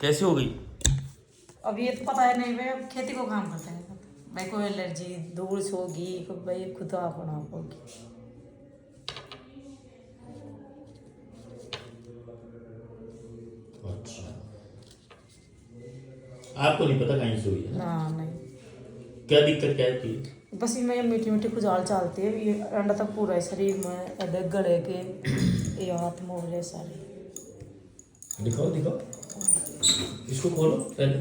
कैसे हो गई? अब ये तो पता है नहीं भाई, अब खेती को काम करता है भाई, कोई एलर्जी धूल से होगी, कोई भाई खुद अपना आप होगी। अच्छा, आपको नहीं पता कहीं से हुई है ना? ना नहीं, क्या दिक्कत क्या थी? बस ये मीठी मीठी खुजाल चलती है, ये अंडा तक पूरा है शरीर में, अदे गले के ये हाथ मोहरे सारे। दिखाओ दिखाओ, इसको खोलो पहले।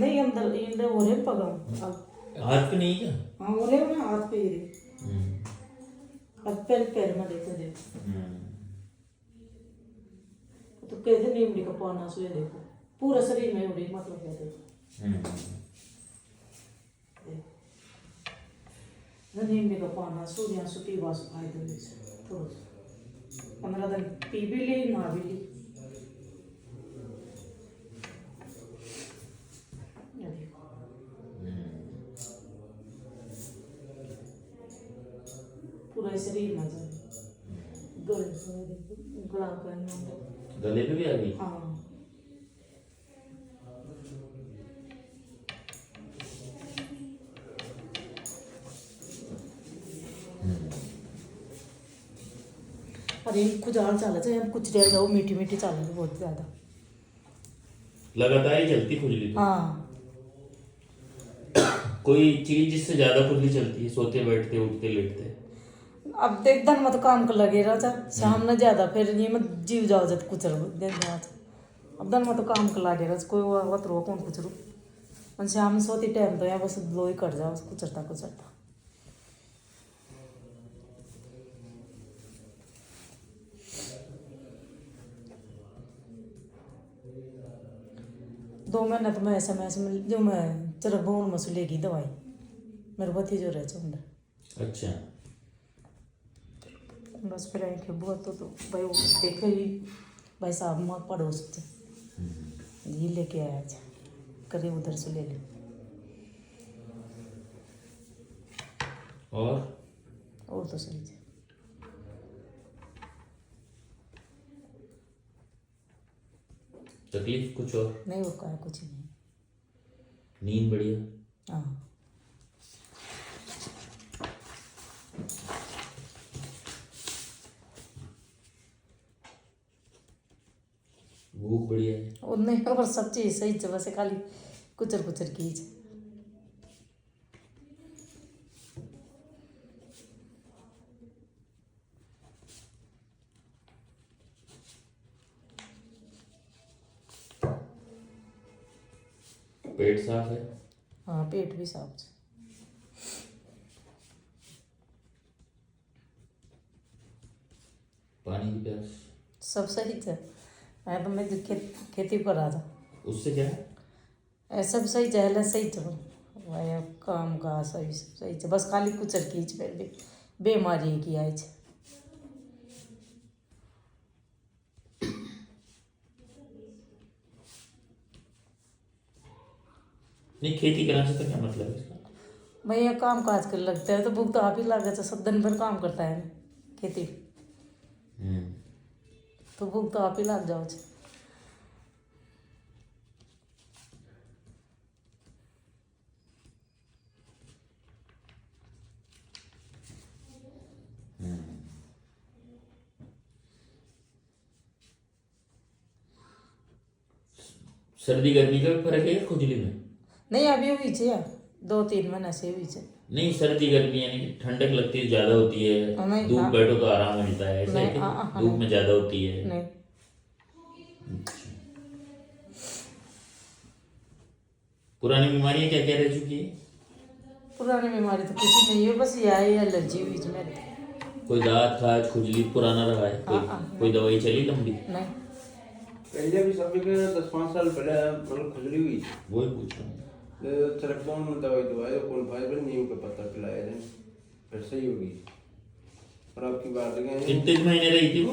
नहीं अंदर इंडे हो रहे पगा अब। हाथ पे नहीं क्या? हाँ हो रहे ना, हाथ पे ही रहे, हम्म, हाथ पैर पैर में देखो देखो, हम्म, तो कहते नीमड़ी का पाना सुए देखो, पूरा शरीर में उड़ी, मतलब क्या देखो नीमड़ी का पाना सूर्या सुपी वास फायदे में से थोड़ा 15 दिन पी भी ली ना भी ली। ये देखो पूरा शरीर में जाए, गले पे देखो, गला का अंदर। गले पे भी आ गई? हाँ अरे खुजाल चल जाए, हम कुछ रह जाओ, मीठी मीठी चल रही बहुत ज्यादा। लगातार ही चलती खुजली तो? हाँ कोई चीज जिससे ज्यादा खुजली चलती है? सोते बैठते उठते लेटते? अब देख दन मत काम कर लगे राजा, शाम न ज्यादा फिर ये मत जीव जाओ जब कुचर दिन रात। अब दन मत काम कर लगे राज, कोई वत रो कौन कुचरू, और शाम में सोती टाइम तो यहाँ बस दो ही कट जाओ कुचरता कुचरता। दो महीने तो मैं ऐसा जो मैं चरक भवन में से लेगी दवाई, मेरे बती जो रहे चुंडा। अच्छा, बस फिर आए बहुत तो भाई वो देखे ही भाई साहब माँ पड़ोस से ये लेके आया था, करीब उधर से ले ले। और तो सही है। तकलीफ कुछ और? नहीं वो कहा कुछ नहीं। नींद बढ़िया? हाँ भूख बढ़िया है? और नहीं, और सब चीज सही है, बस खाली कुचर कुचर की है। पेट साफ है? हाँ पेट भी साफ है। पानी की प्यास? सब सही है। मैं तो मैं खेती पर रहा था, उससे क्या है? सब सही चहल सही चलो भाई, अब काम का सही सही है, बस खाली कुचर की फिर भी बीमारी की आई है। नहीं, खेती कराने से तो क्या मतलब है इसका? भैया काम काज कर लगता है तो भूख तो आप ही लग जाता, सब दिन भर काम करता है खेती, तो भूख तो आप ही लग जाओ। सर्दी गर्मी का भी फर्क है क्या खुजली में? नहीं अभी हुई छे यार, 2-3 महीने से हुई छे। नहीं, सर्दी गर्मी यानी कि ठंडक लगती है, ज्यादा होती है, नहीं, धूप हाँ। बैठो तो आराम मिलता है, ऐसा है नहीं, कि हाँ, हाँ, धूप में ज्यादा होती है? नहीं पुरानी बीमारियां क्या क्या रह चुकी है? पुरानी बीमारी तो कुछ नहीं है, बस यही एलर्जी हुई थी मेरे। कोई दांत खाज खुजली पुराना रहा है? कोई दवाई चली लंबी? नहीं पहले भी सभी के 10-5 साल पहले मतलब खुजली हुई थी, वही पूछ रहा हूँ। सरकौन में दवाई दवाई कौन फाइबर नीम का पत्ता पिलाया था, फिर सही होगी। और आपकी बात है कितने महीने रही थी वो?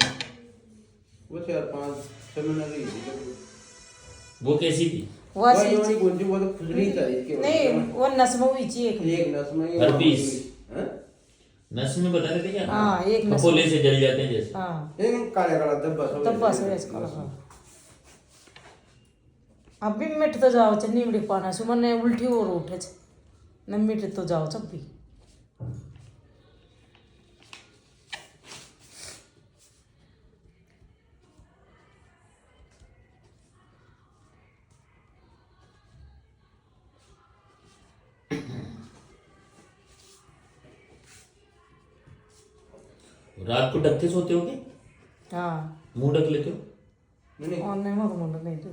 4-5-6 महीने रही थी। वो कैसी थी? वो ऐसी वही गुंजी वो तो खुजली था इसके नहीं, वो नस में हुई थी एक नस में ही हर्पीस? हैं? नस में बता रहे थे क्या? हाँ, एक नस फफोले से जल जाते हैं जैसे? हाँ एक काले काला धब्बा तब बस वैसे का लगा। अभी मिट तो जाओ छ नीमड़ी पाना सुमन ने उल्टी और उठे छ न मिट तो जाओ छ भी रात को ढक के सोते हो क्या? हाँ मुंह ढक लेते हो? नहीं और नहीं मत मुंड नहीं तो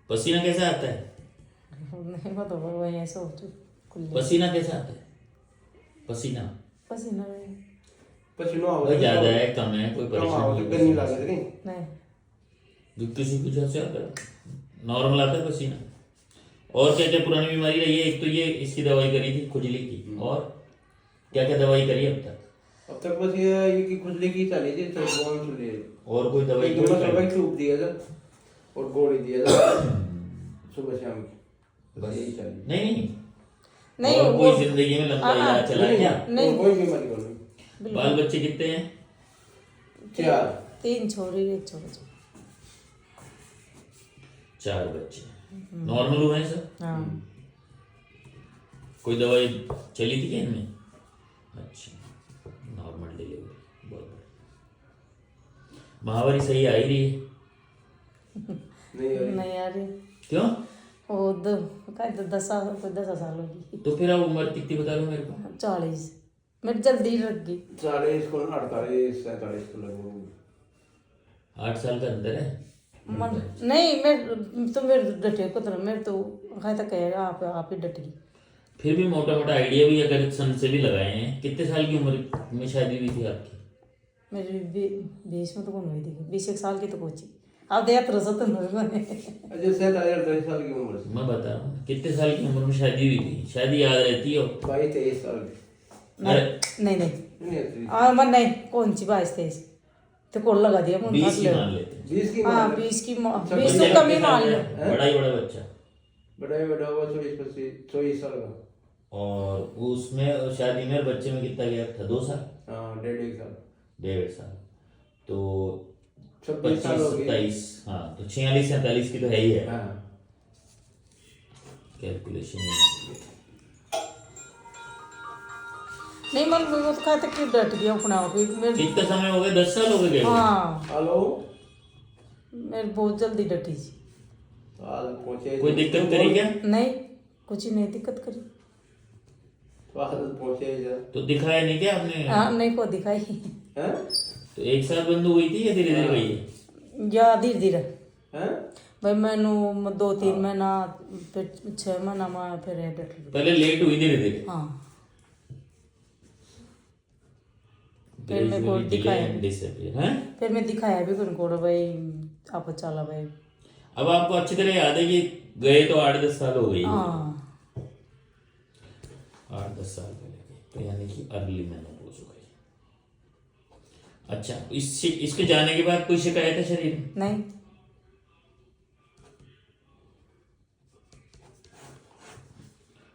पसीना कैसा आता है? नहीं मत वही ऐसा हो तो खुले पसीना कैसा आता है? पसीना पसीना पसीना आओ वो ज्यादा है कम है कोई कम आओ तो परेशानी नहीं लगे थे नहीं जो किसी कुछ ऐसे आता है नॉर्मल आता है पसीना। और क्या क्या पुरानी बीमारी रही है? एक तो ये इसकी दवाई करी थी खुजली की, और क्या क्या दवाई करी अब तक? अब तक बस ये की खुजली की चली थी तो कौन सुन ले और कोई दवाई एक कोई नंबर करी? दवाई सूप दिया था और गोली दिया था सुबह शाम की बस यही चली नहीं नहीं और वो कोई जिंदगी में लंबा इलाज चला है क्या? नहीं। कोई बीमारी को नहीं बाल बच्चे कितने हैं? क्या 3 छोरी 1 छोरा 4 बच्चे नॉर्मल हुए हैं सब? हाँ कोई दवाई चली थी क्या इनमें? अच्छा नॉर्मल डिलीवरी बहुत बढ़िया। महावारी सही आ ही रही है? नहीं यार नहीं यार क्यों? वो 10 साल होगी तो फिर अब उम्र कितनी बता लो मेरे को? 40 मैं जल्दी रख गई 40 को 48 47 को लगभग 8 साल का अंदर है। मन नहीं मैं तो मेरे डटे को तो मेरे तो कहा तक कहेगा आप ही डट गई फिर भी मोटा मोटा आइडिया भी अगर सन से भी लगाए हैं, कितने साल की उम्र में शादी हुई थी आपकी? मेरी 20 में तो कौन हुई थी 21 साल की तो पहुंची अब देख रहा तो अच्छा 37 साल की उम्र से मैं बता रहा हूँ कितने साल की उम्र में शादी हुई थी? शादी याद रहती हो? 22-23 साल की नहीं नहीं नहीं आती मन नहीं कौन सी 22-23 तो कोल लगा दिया मुंह 20 हाथ की ले मान लेते हैं। 20 की हाँ मान 20 की अच्छा, 20 बच्चा तो कम ही कितने मान साल लो का है? बड़ा ही बड़ा बच्चा। बड़ा हुआ 24 साल का और उसमें शादी में और बच्चे में कितना गैप था? 2 साल? हाँ 1.5 साल 1.5 साल तो 26 साल हो गए 27 हाँ तो 46-47 की तो है ही है। हाँ कैलकुलेशन नहीं मन वो तो कहते कि डट गया अपना आप ही मेरे कितना समय हो गया? 10 साल हो गए? हाँ हेलो मेरे बहुत जल्दी डटी जी आज पहुंचे कोई दिक्कत करी क्या? नहीं कुछ ही नहीं दिक्कत करी आज पहुंचे जा तो दिखाया नहीं क्या आपने? हाँ नहीं को दिखाई हैं तो एक साल बंद हो गई थी या धीरे धीरे गई है? या धीरे धीरे हैं भाई मैनू 2-3 महीना फिर 6 महीना में फिर डट गई पहले लेट हुई धीरे धीरे। हाँ फिर मेरे को दिखाया फिर मैं दिखाया भी उनको भाई आप चला भाई अब आपको अच्छी तरह याद है कि गए तो 8-10 साल हो गई। हाँ 8-10 साल पहले गए तो यानी कि अर्ली मेनोपॉज हो गई। अच्छा इसके जाने के बाद कोई शिकायत है शरीर में? नहीं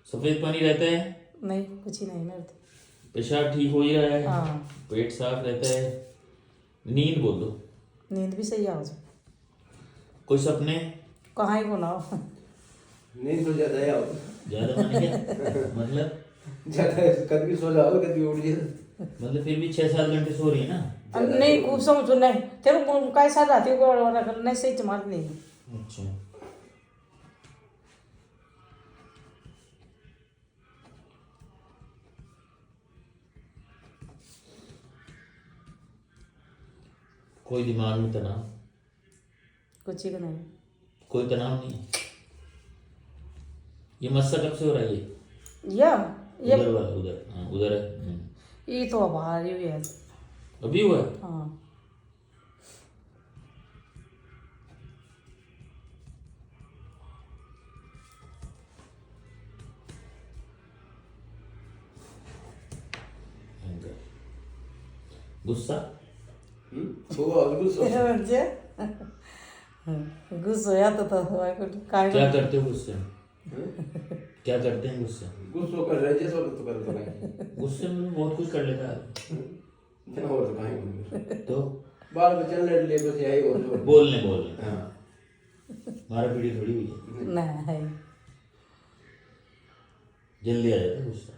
सफेद पानी रहता है? नहीं कुछ ही नहीं मेरे तो पेशाब ठीक हो ही रहा है? हाँ पेट साफ रहता है? नींद बोल दो। नींद भी सही आ जाए कोई सपने? कहाँ ही बनाओ नींद तो ज्यादा है अब ज्यादा माने क्या? मतलब ज्यादा कभी सो जाओ कभी उठ जाओ मतलब फिर भी 6-7 घंटे सो रही है ना? नहीं खूब समझो नहीं तेरे को कैसा रहती है नहीं सही चमार नहीं अच्छा कोई दिमाग में तनाव? कुछ ही का नहीं कोई तनाव नहीं है? ये मस्सा कब से हो रहा है या ये उधर वाला उधर हाँ उधर है ये तो अब आ रही हुई है अभी हुआ है? हाँ गुस्सा? वो अभी सो म्हणजे गुस्सा या तो काय क्या करते हो गुस्से में? क्या करते हैं गुस्से में? गुस्सा कर रहे जैसे तो कर तो नहीं गुस्से में बहुत कुछ कर लेता है और तो कहीं तो बाल बच्चन लड़ लिए बस यही बोल बोलने हाँ हमारा पीढ़ी थोड़ी हुई है, ना है जल्दी आ जाता है गुस्सा,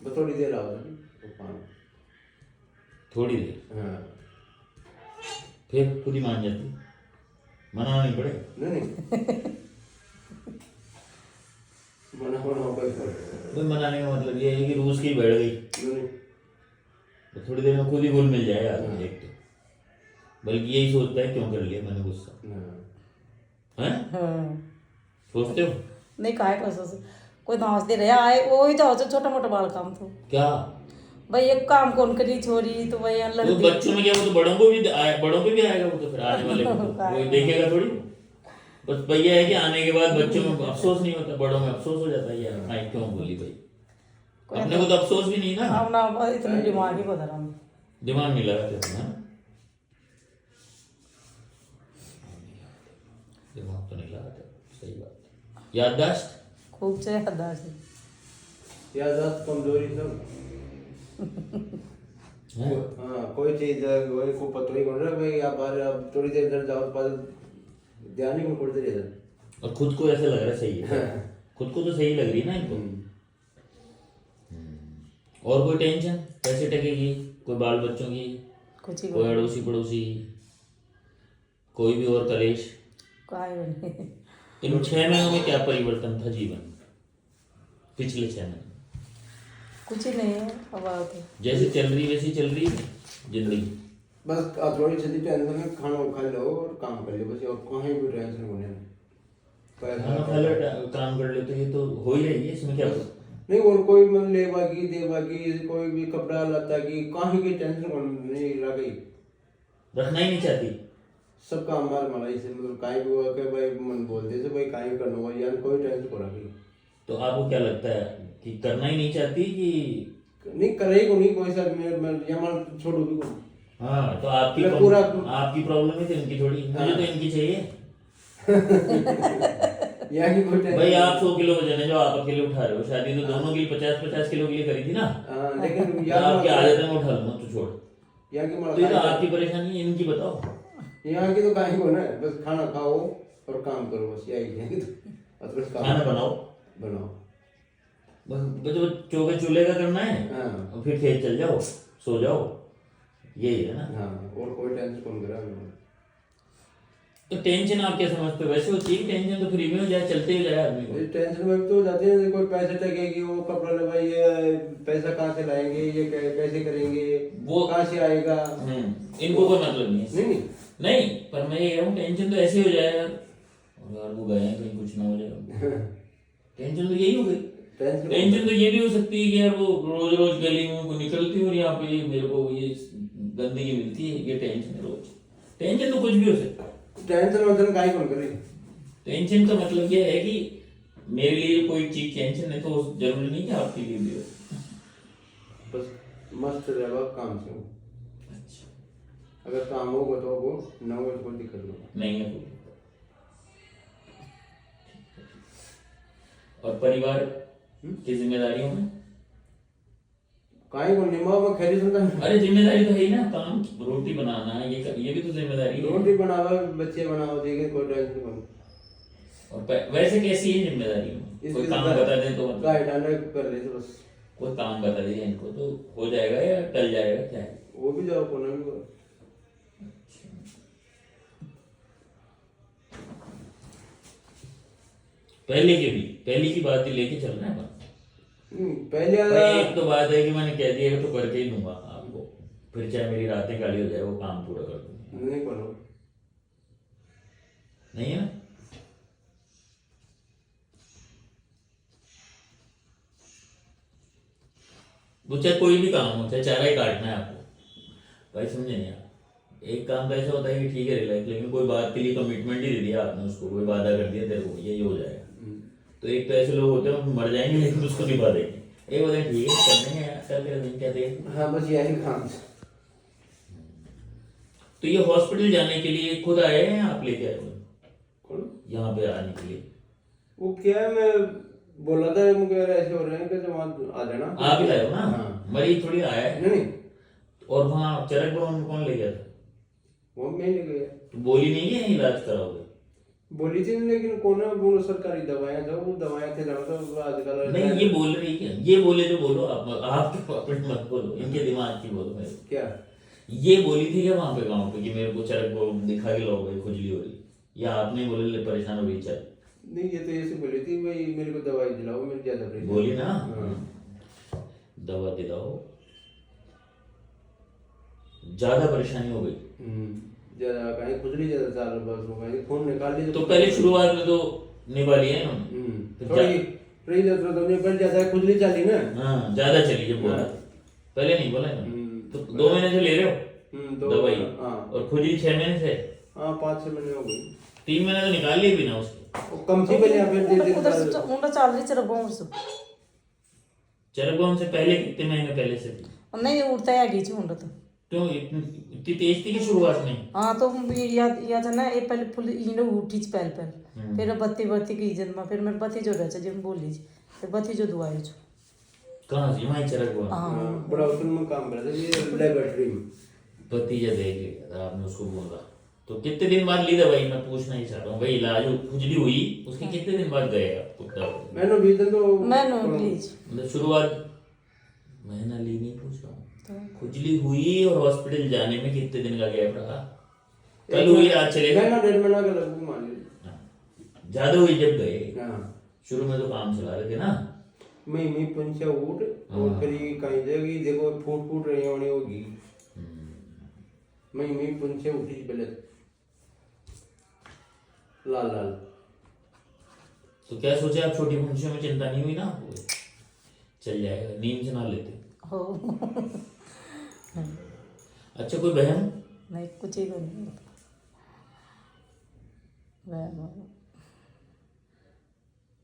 बस थोड़ी देर आओ तो काम थोड़ी देर हाँ फिर खुद ही मान जाती, मनाना नहीं पड़े। नहीं मना कोई कोई मनाने का मतलब ये है कि रूस की बैठ गई नहीं तो थोड़ी देर में खुद ही घुल मिल जाएगा आदमी, एक तो बल्कि यही सोचता है क्यों कर लिया मैंने गुस्सा, हैं हाँ सोचते हो नहीं काहे को सोच कोई नाच दे रहे आए वो ही जाओ जो छोटा मोटा बाल काम तो क्या भाई एक काम कौन करी छोरी तो भाई वो बच्चों में क्या, वो तो बड़ों को भी बड़ों पे भी आएगा वो तो, फिर आने वाले को तो वो देखेगा थोड़ी, बस भैया है कि आने के बाद बच्चों में अफसोस नहीं होता, बड़ों में अफसोस हो जाता है यार मैं क्यों बोली भाई, अपने को तो अफसोस भी नहीं ना, हम ना इतना दिमाग ही बदल रहा हूँ दिमाग नहीं लगाते थे ना, दिमाग तो नहीं लगाते, सही बात। याददाश्त खूब से याददाश्त याददाश्त कमजोरी सब है? हाँ कोई चीज वही को पता ही कौन रहा भाई आप बाहर आप थोड़ी देर इधर जाओ पर ध्यान ही नहीं पड़ते रहता और खुद को ऐसे लग रहा है सही है, खुद को तो सही लग रही है ना इनको। और कोई टेंशन कैसे टकेगी, कोई बाल बच्चों की, कुछ ही कोई अड़ोसी पड़ोसी, कोई भी और कलेश। काहे बने इन 6 महीनों में क्या परिवर्तन था जीवन, पिछले 6 महीने कुछ ही नहीं है अब आओ तो जैसे चल रही वैसी चल रही है जिंदगी, बस आप थोड़ी जल्दी टेंशन में खाना खा लो और काम कर लो बस, और कहीं भी टेंशन होने खाना खा लो काम कर ले तो ये तो हो ही रही है, इसमें क्या नहीं और कोई मन लेवा की देवा की कोई भी कपड़ा लाता की कहीं की टेंशन नहीं रह गई, रखना ही नहीं चाहती। सब काम मार मलाई से मतलब काहे भी हुआ कि भाई मन बोलते से भाई काहे करना हुआ यार कोई टेंशन को रखी। तो आपको क्या लगता है कि करना ही नहीं चाहती कि नहीं करे को नहीं कोई सा मैं या मान छोड़ू भी को। हाँ तो आपकी मैं पूरा आपकी प्रॉब्लम है तो इनकी थोड़ी, मुझे तो इनकी चाहिए। या कि कोई टेंशन भाई आप 100 किलो वजन है जो आप अकेले उठा रहे हो, शादी तो दोनों की 50-50 किलो के लिए करी थी ना, लेकिन तो यार आपकी आदत है मैं उठा लूंगा तो छोड़, या कि तो ये तो आपकी परेशानी है, इनकी बताओ। यहाँ की तो काहे को ना बस खाना खाओ और काम करो बस यही है तो खाना बनाओ बस जो चौके चूल्हे का करना है और फिर खेत चल जाओ सो जाओ, यही है ना। हाँ और कोई टेंशन कौन करा तो टेंशन आप क्या समझते हो, वैसे होती है टेंशन तो फ्री में हो जाए, चलते ही जाए आदमी को। टेंशन में तो जाते हैं कोई पैसे टकेगी वो कपड़ा लगाइए पैसा कहाँ से लाएंगे ये कैसे करेंगे वो कहाँ से आएगा, इनको कोई मतलब नहीं है। नहीं नहीं पर मैं ये कह रहा हूँ टेंशन तो ऐसे हो जाए यार, और यार वो गए हैं कहीं कुछ ना हो जाए, टेंशन तो यही हो गई। टेंशन तो ये भी हो सकती है कि यार वो रोज रोज गली में निकलती है और यहाँ पे मेरे को ये गंदगी मिलती है, ये टेंशन है रोज, टेंशन तो कुछ भी हो सकता है। टेंशन वंशन काहे कौन करे, टेंशन का मतलब ये है कि मेरे लिए कोई चीज टेंशन है तो जरूरी नहीं कि आपके लिए भी हो। बस मस्त रहेगा काम से, अच्छा अगर काम होगा तो वो ना होगा तो कोई दिक्कत नहीं है कोई। और परिवार की जिम्मेदारियों में काहे को निमा में खैरी सुनता अरे जिम्मेदारी तो है ही ना, काम रोटी बनाना ये भी तो जिम्मेदारी है। रोटी बनाओ बच्चे बनाओ देखे कोई टेंशन कौन। और वैसे कैसी है जिम्मेदारी में, कोई काम बता दे तो गाय डांडा कर ले तो बस, कोई काम बता दे इनको तो हो जाएगा या टल जाएगा क्या है। वो भी जाओ कोना भी करो। पहले की बात ही लेके चल रहे हैं पहले एक तो बात है कि मैंने कह दिया तो करके ही दूंगा आपको, फिर चाहे मेरी रातें काली हो जाए वो काम पूरा कर दूंगा। नहीं करो नहीं है ना, वो चाहे कोई भी काम हो, चाहे चारा ही काटना है आपको, भाई समझे नहीं आप, एक काम तो ऐसा होता है कि ठीक है रिलैक्स, लेकिन कोई बात के लिए कमिटमेंट ही दे दिया आपने उसको, कोई वादा कर दिया तेरे को यही हो जाएगा, तो एक तो ऐसे लोग होते हैं मर जाएंगे लेकिन उसको निभा देंगे, एक बोले ठीक है कर देंगे यार कल के दिन क्या देंगे। हाँ बस यही काम। तो ये हॉस्पिटल जाने के लिए खुद आए हैं आप लेके आए कौन यहाँ पे आने के लिए? वो क्या है मैं बोला था मुझे ऐसे हो रहे हैं कि वहाँ आ जाना आप ही लाए हो ना। हाँ। मरीज थोड़ी आया है नहीं और वहाँ चरक भवन में कौन ले गया था? वो मैं ले गया। तो बोली नहीं कि यहीं इलाज कराओगे? बोली थी लेकिन कौन वो सरकारी दवाएं जो वो दवाएं थे ना तो आजकल नहीं, ये बोल रही क्या? ये बोले तो बोलो, आप अपने मत बोलो, इनके दिमाग की बोलो मेरे। क्या ये बोली थी क्या वहां पे गाँव पे कि मेरे को चरक वो दिखा के लो गई, खुजली हो रही, या आपने बोले ले परेशान हो रही चल? नहीं, ये तो ऐसे बोली थी भाई मेरे को दवाई दिलाओ, मेरे ज्यादा परेशान। बोली ना, हाँ। दवा दिलाओ, ज्यादा परेशानी हो गई। ज्यादा कहीं खुजली ज्यादा चाल रहा बस वो कहीं खून निकाल ली तो पहले शुरुआत में तो निभा लिया इन्होंने। फिर थोड़ी फ्री जब तो नहीं पर ज्यादा खुजली चली ना। हाँ, ज्यादा चली जब बोला था, पहले नहीं बोला इन्होंने। तो 2 महीने से ले रहे हो दवाई? हाँ। और खुजली 6 महीने से? हाँ 5-6 महीने हो गई। 3 महीने तो निकाल लिए बिना उसके। वो कम थी पहले, फिर धीरे उधर धीरे से उनका चाल रही चरक गाँव से चरक से पहले कितने महीने पहले से थी? नहीं उड़ता है आगे उनका तो क्यों इतनी तेज थी कि शुरुआत में? हाँ तो या था ना ये पहले फुल इनो उठी पहले फिर बत्ती बत्ती की जन्मा फिर मेरे बत्ती जो रहे जब बोल लीजिए फिर बत्ती जो दुआई जो कहाँ से? वहीं चरक हाँ, बड़ा उसूल में काम करते थे ये लेबोरेटरी में। भतीजा देख लिया था आपने, उसको बोला तो कितने दिन बाद ली दवाई? मैं पूछना ही चाह रहा हूँ भाई, इलाज खुजली हुई उसके कितने दिन बाद गए आप दवाई? मैंने भी तो मैंने प्लीज मतलब शुरुआत महीना ली नहीं, पूछ रहा हूँ खुजली हुई और हॉस्पिटल जाने में कितने दिन का गैप रहा? कल हुई आज चले गए? 1.5 महीना का लगभग मान लीजिए। ज्यादा हुई जब गए? हाँ शुरू में तो काम चला रहे थे ना। मैं पंचा उठ और फिर ये कहीं जाएगी देखो फूट रही होनी होगी। मैं पंचे उठी पहले लाल लाल। तो क्या सोचे आप? छोटी मुंशियों में चिंता नहीं हुई ना आपको? चल जाएगा, नींद से ना लेते हो अच्छा कोई बहन? नहीं कुछ ही नहीं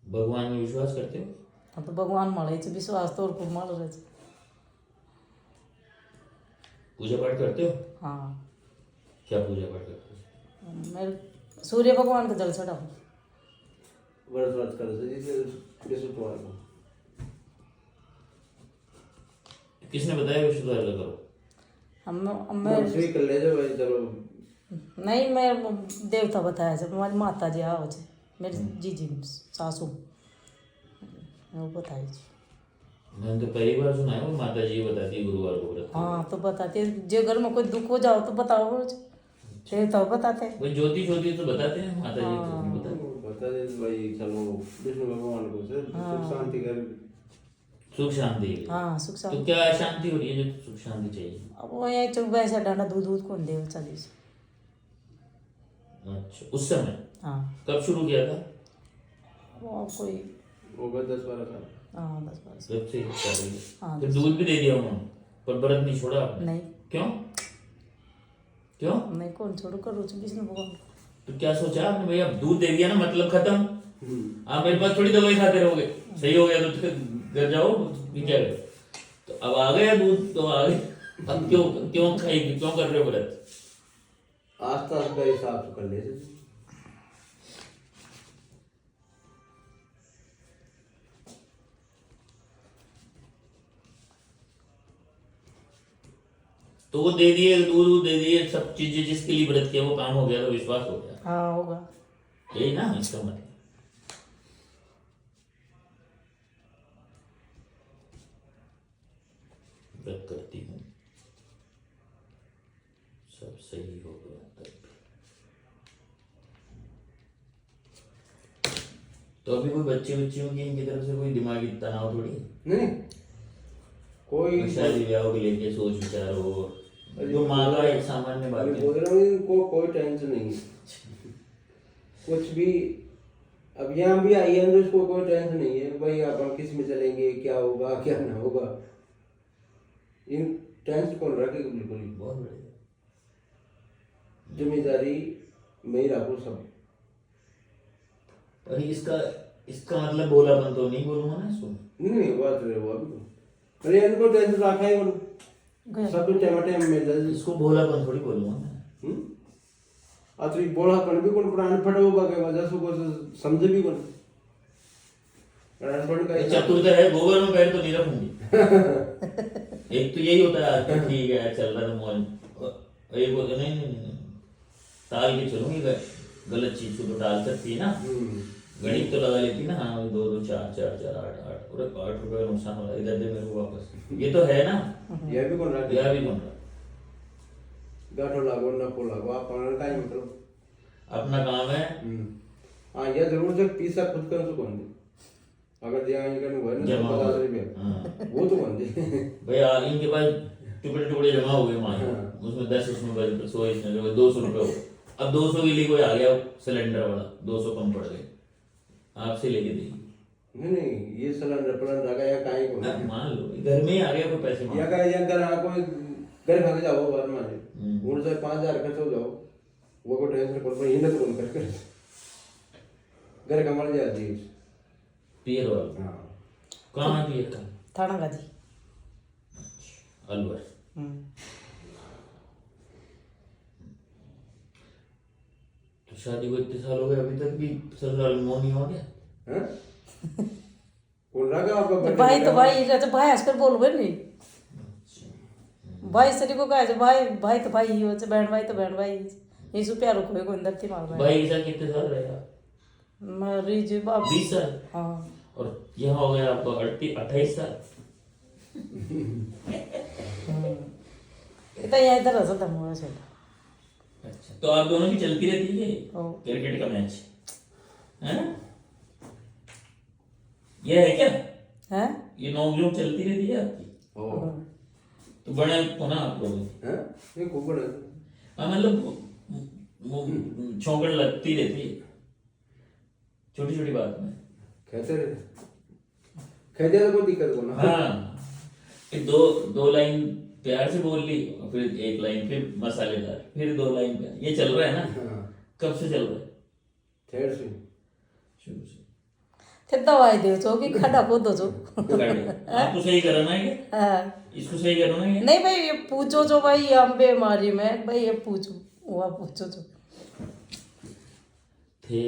भगवान में विश्वास करते हो? हाँ तो भगवान મળે છે विश्वास तो और को મળે છે। पूजा पाठ करते हो? हाँ क्या पूजा पाठ करते हो? मेरे सूर्य भगवान का जल चढ़ाओ। व्रत कर विश्ववार को। किसने बताया विश्ववार का करो? मैं श्री कर ले जाओ भाई चलो। नहीं मैं देवता बताया जब हमारी माता जी आओ छे मेरी जीजी सासू वो बताई थी। मैंने तो पहली बार सुना है वो माता जी बताती है गुरुवार को व्रत। हाँ तो बताते हैं जो घर में कोई दुख हो जाओ तो बताओ देवता बताते हैं। भाई ज्योति ज्योति तो बताते हैं, माता जी तो नहीं बताते। बता दे भाई चलो विष्णु भगवान को से सुख शांति कर। सुख शांति। हाँ सुख तो शांति। क्या अशांति हो रही है जो सुख शांति चाहिए? अब वो ये चुप वैसा डांडा दूध दूध कौन दे चली। अच्छा उस समय हाँ कब शुरू किया था? वो कोई होगा 10-12 साल। हाँ 10-12 जब से कर रही है। हाँ, फिर दूध भी दे दिया उन्होंने, पर व्रत नहीं छोड़ा आपने? नहीं क्यों? क्यों? मैं कौन छोड़ू करूँ विष्णु भगवान। तो क्या सोचा आपने भाई अब दूध दे दिया ना मतलब खत्म, आप मेरे पास थोड़ी दवाई खाते रहोगे, सही हो गया तो फिर घर जाओ ये क्या करो। तो अब आ गया दूध तो आ गया, अब क्यों क्यों खाएगी, क्यों कर रहे हो व्रत? आस्था का हिसाब से कर ले। तो वो दे दिए दूध दे दिए सब चीजें, जिसके लिए व्रत किया वो काम हो गया तो विश्वास हो गया। हाँ होगा। यही ना इसका मतलब। व्रत करती हूँ सब सही हो गया तब। तो अभी कोई बच्चे बच्चियों की इनकी तरफ से कोई दिमागी तनाव थोड़ी नहीं कोई शादी ब्याह को लेके सोच विचार हो, जो माँ का एक सामान्य बात मैं है। बोल रहा हूँ इनको कोई टेंशन नहीं है कुछ भी। अब यहाँ भी आई है तो इसको कोई टेंशन नहीं है भाई अपन किस में चलेंगे, क्या होगा क्या ना होगा, इन टेंशन कौन रखेगा। बिल्कुल ही बहुत बढ़िया। जिम्मेदारी मैं ही रखूँ सब। और इसका इसका मतलब भोलापन तो नहीं बोलूंगा ना इसको। नहीं बात रहे वो अभी अरे इनको टेंशन रखा है सब तो टाइम मिल जाए। इसको भोलापन थोड़ी बोलूंगा मैं। अतरी बोलापन भी कौन प्राण फटा होगा के वजह से को समझे भी कौन प्राण फट का चतुर्थ है, गोबर में पैर तो नहीं रखूंगी। एक तो यही होता है आज तो ठीक है चल रहा है मौज, एक होता नहीं नहीं नहीं टाल के चलूंगी, गलत चीज को तो टाल सकती है ना, गणित तो लगा लेती ना। हाँ 2 2 4 4 4 8 8 और 8 रुपए का नुकसान हो रहा है, इधर दे मेरे को वापस, ये तो है ना। यह भी कौन रहा यह भी कौन रहा, गाठो लागो ना को लागो आप कौन का मतलब अपना काम है। हाँ यह जरूर से पैसा खुद कर तो कौन दे, अगर दिया इनका नहीं हुआ ना जमा तो हो 50 गया। रुपया हाँ वो तो कौन दे भैया इनके पास टुकड़े टुकड़े जमा हो गए मान लो, हाँ। उसमें 10 उसमें 100 इसमें 200 रुपए हो, अब 200 के लिए कोई आ गया सिलेंडर वाला, 200 कम पड़ गए, आपसे लेके देगी। नहीं ये सिलेंडर पलंडर का या काहे को अब मान लो घर में ही आ गया कोई पैसे या मांग, का या घर आ कोई घर भाग जाओ बार माने उन से 5000 खर्च हो जाओ, वो को टेंशन कर पर हिंदत कौन कर घर कमाल जाती है। पियर वाला हाँ कहाँ है पियर का, थाना गाजी। अलवर। तो शादी को इतने साल हो गए अभी तक भी ससुराल में मोह नहीं हो गया। हैं कौन रहा आपका तो बर्थडे भाई तो बेटा? भाई रहते भाई आजकल बोलबे नहीं, भाई सरी को कहे भाई भाई तो भाई ही हो, बहन भाई तो बहन भाई, यीशु प्यारो को कोई अंदर थी मार भाई। भाई के साथ कितने साल रहेगा, मरी जी बाप 20 साल, हाँ और यहाँ हो गया आपको 28 साल। इतना यहाँ इधर रहा था मोरा से। अच्छा तो आप दोनों की चलती रहती है ओ। क्रिकेट का मैच, है ये है क्या, हैं ये नौकरियों चलती रहती है आपकी, ओ तो बड़े हो ना आप लोग। हैं ये खूब बड़ा हाँ मतलब छौकड़ लगती रहती है छोटी छोटी बात में। कहते रहते तो कोई दिक्कत को ना। हाँ फिर दो लाइन प्यार से बोल ली और फिर एक लाइन फिर मसालेदार, फिर 2 लाइन प्यार, ये चल रहा है ना। हाँ कब से चल रहा है, ठहर से शुरू से। फिर दवाई दे जो कि खड़ा को दो जो। आपको सही करना है क्या, हाँ। इसको सही करना है क्या? नहीं भाई ये पूछो जो भाई हम बीमारी में भाई ये पूछो वो पूछो जो थे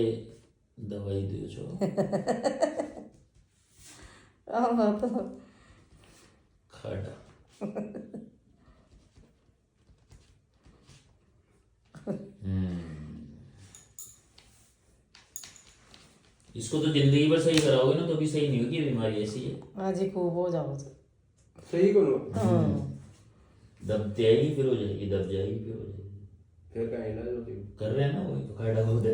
दवाई दे जो हाँ तो खाटा। इसको तो जिंदगी भर सही कराओगे ना तो भी सही नहीं होगी, ये बीमारी ऐसी है। आज ही खूब हो जाओ सही को नो दब जाएगी फिर हो जाएगी, दब जाएगी फिर हो जाएगी, फिर का इलाज होती है। कर रहे हैं ना वही तो, खाड़ा खोद है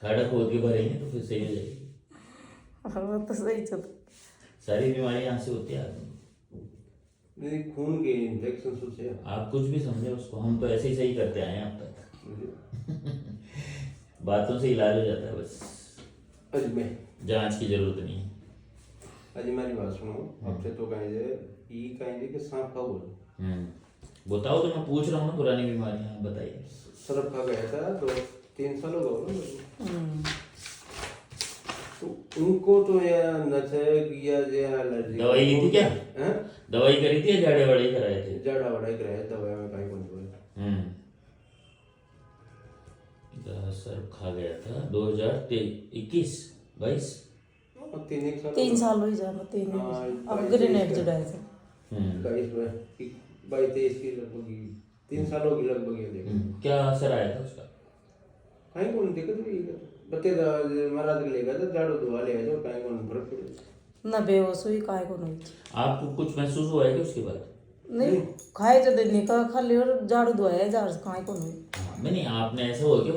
खाड़ा खोद के भरेंगे तो फिर सही हो जाएगी। हाँ तो सही चल सारी बीमारियां यहाँ से होती है आदमी को। नहीं खून के इंफेक्शन से आप कुछ भी समझे उसको, हम तो ऐसे ही सही करते आए हैं अब तक बातों से इलाज हो जाता है बस, अज में जांच की जरूरत नहीं है। अज मेरी बात सुनो, अब से तो कहेंगे कि सांप खा बोलो। बताओ तो मैं पूछ रहा हूँ ना, पुरानी बीमारियां बताइए। सरफ खा गया था 2-3 साल हो गए, तो उनको तो या नचक या एलर्जी दवाई ली थी क्या, हैं दवाई करी थी या झाड़े वाड़े कराए थे? जड़ा वड़ा कराया दवाई में कहीं कौन सर खा गया था 2021 22। 3 साल हो ही जा मैं 3 हाँ, अब ग्रेनेड जुड़ाए थे 22-23 की लगभग 3 सालों की लगभग ये देखो क्या असर आया था उसका? कहीं कौन दिक्कत हुई बते महाराज के लेगा तो झाड़ू धुआ ले जाओ, कहीं कौन फर्क पड़े ना बेहोश हुई काय को नहीं आपको कुछ महसूस हुआ है क्या उसके बाद? नहीं खाए जो दिन निकल खाली और झाड़ू धोया झाड़ काय को नहीं। नहीं आपने ऐसा हुआ कि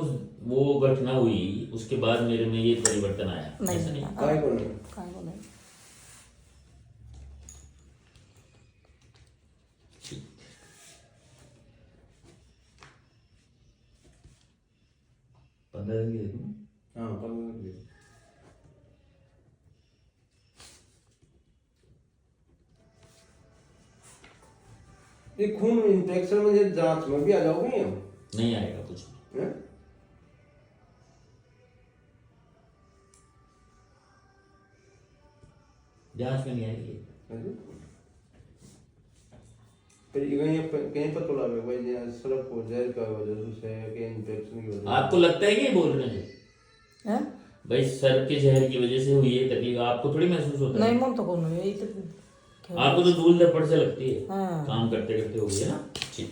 वो घटना हुई उसके बाद मेरे में ये परिवर्तन आया, ऐसा नहीं कहीं को नहीं काय को नहीं। ठीक। पंद्रह दिन की दे दूं? हाँ 15 दिन ये खून इन्फेक्शन में ये जांच में भी आ जाओगे हम नहीं आएगा कुछ भी। हैं? जांच में नहीं आएगी। फिर ये कहीं पता लगे भाई ये सरफ हो जहर का वजह से कि इन्फेक्शन की वजह आपको लगता है कि ये बोल रहे हैं हैं भाई सर के जहर की वजह से हुई है तकलीफ, आपको थोड़ी महसूस होता है? नहीं मन तो को नहीं यही तो आपको तो धूल धपड़ से लगती है, हाँ। काम करते करते हो गई है ना। ठीक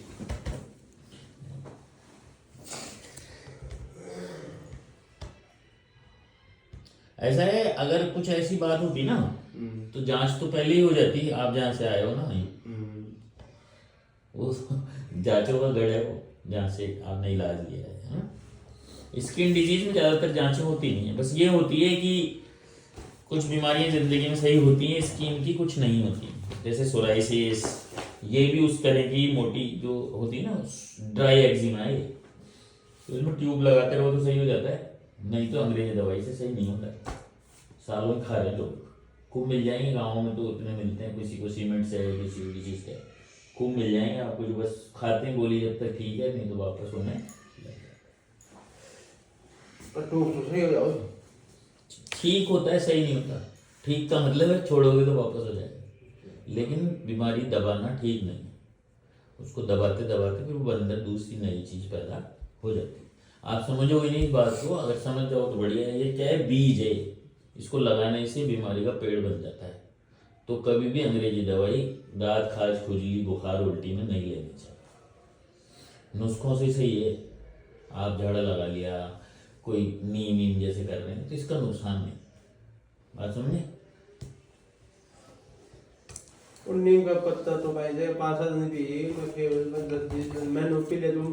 ऐसा है, अगर कुछ ऐसी बात होती ना तो जांच तो पहले ही हो जाती। आप जहाँ से आए हो ना, वो जांचों का गढ़ है वो, जहाँ से आपने इलाज लिया है, हाँ? स्किन डिजीज में ज़्यादातर जांचें होती नहीं है, बस ये होती है कि कुछ बीमारियां ज़िंदगी में सही होती हैं, स्किन की कुछ नहीं होती, जैसे सोराइसिस, ये भी उस तरह की मोटी जो होती है ना, ड्राई एक्जिमा है ये, तो इसमें ट्यूब लगाते रहो तो सही हो जाता है, नहीं तो अंग्रेजी दवाई से सही नहीं होता है। सालों में खा रहे लोग, खूब मिल जाएंगे गाँव में, तो इतने मिलते हैं, किसी को सीमेंट से है, किसी को डिजीज से है, खूब मिल जाएंगे आपको, जो बस खाते हैं गोली, जब तक ठीक है, नहीं तो वापस होने तो सही हो जाओ। ठीक होता है, सही नहीं होता। ठीक का मतलब है छोड़ोगे तो वापस हो जाएगा, लेकिन बीमारी दबाना ठीक नहीं है, उसको दबाते दबाते फिर वो अंदर दूसरी नई चीज़ पैदा हो जाती है। आप समझोगे नहीं इस बात को, अगर समझ जाओ तो बढ़िया है। ये क्या है, बीज है, इसको लगाने से बीमारी का पेड़ बन जाता है। तो कभी भी अंग्रेजी दवाई दांत, खाज, खुजली, बुखार, उल्टी में नहीं लेनी चाहिए। नुस्खों से सही है, आप झाड़ा लगा लिया, कोई नीम वीम जैसे कर रहे हैं, तो इसका नुकसान नहीं। बात समझे? और नीम का पत्ता तो भाई 5-7 दिन पिए, 10 दिन मैं पी लेता हूँ।